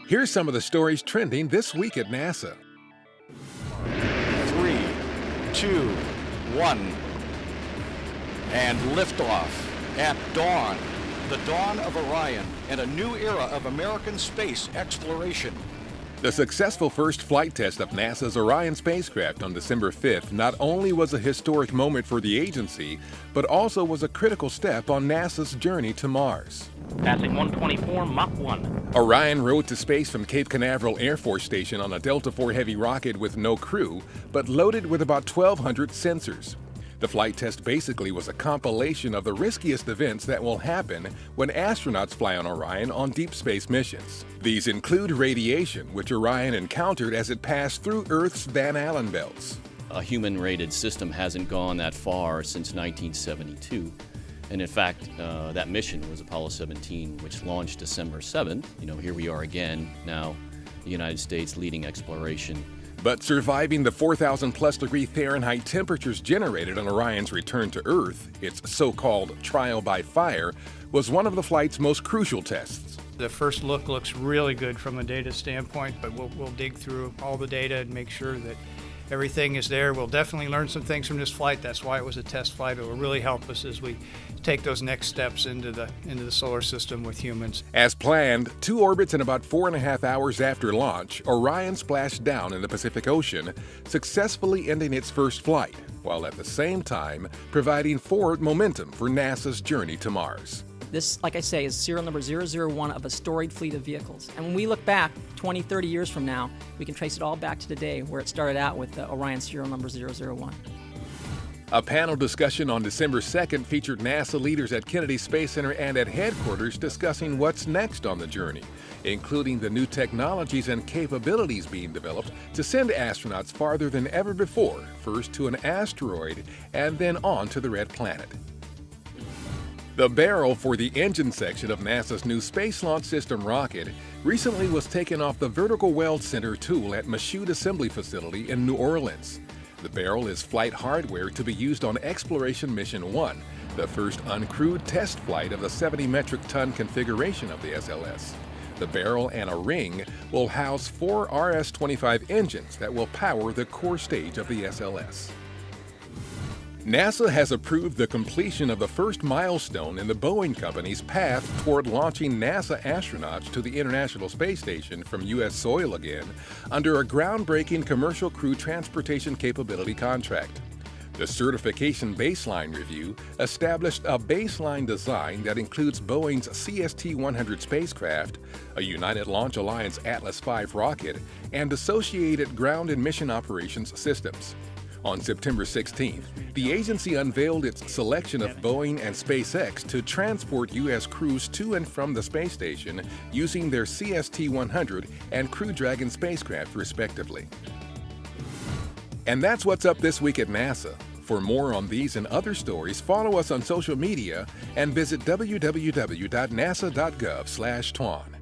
Here's some of the stories trending this week at NASA. 3, 2, 1, and liftoff at dawn. The dawn of Orion and a new era of American space exploration. The successful first flight test of NASA's Orion spacecraft on December 5th not only was a historic moment for the agency, but also was a critical step on NASA's journey to Mars. Passing 124 Mach 1. Orion rode to space from Cape Canaveral Air Force Station on a Delta IV Heavy rocket with no crew, but loaded with about 1,200 sensors. The flight test basically was a compilation of the riskiest events that will happen when astronauts fly on Orion on deep space missions. These include radiation, which Orion encountered as it passed through Earth's Van Allen belts. A human-rated system hasn't gone that far since 1972. And in fact, that mission was Apollo 17, which launched December 7th. Here we are again, now the United States leading exploration. But surviving the 4,000-plus degree Fahrenheit temperatures generated on Orion's return to Earth, its so-called trial by fire, was one of the flight's most crucial tests. The first look looks really good from a data standpoint, but we'll dig through all the data and make sure that everything is there. We'll definitely learn some things from this flight. That's why it was a test flight. It will really help us as we take those next steps into the solar system with humans. As planned, 2 orbits in about 4.5 hours after launch, Orion splashed down in the Pacific Ocean, successfully ending its first flight, while at the same time providing forward momentum for NASA's journey to Mars. This, like I say, is serial number 001 of a storied fleet of vehicles. And when we look back 20, 30 years from now, we can trace it all back to today where it started out with Orion serial number 001. A panel discussion on December 2nd featured NASA leaders at Kennedy Space Center and at headquarters discussing what's next on the journey, including the new technologies and capabilities being developed to send astronauts farther than ever before, first to an asteroid and then on to the Red Planet. The barrel for the engine section of NASA's new Space Launch System rocket recently was taken off the vertical weld center tool at Michoud Assembly Facility in New Orleans. The barrel is flight hardware to be used on Exploration Mission 1, the first uncrewed test flight of the 70 metric ton configuration of the SLS. The barrel and a ring will house 4 RS-25 engines that will power the core stage of the SLS. NASA has approved the completion of the first milestone in the Boeing company's path toward launching NASA astronauts to the International Space Station from U.S. soil again under a groundbreaking commercial crew transportation capability contract. The certification baseline review established a baseline design that includes Boeing's CST-100 spacecraft, a United Launch Alliance Atlas V rocket, and associated ground and mission operations systems. On September 16th, the agency unveiled its selection of Boeing and SpaceX to transport U.S. crews to and from the space station using their CST-100 and Crew Dragon spacecraft, respectively. And that's what's up this week at NASA. For more on these and other stories, follow us on social media and visit www.nasa.gov/twan.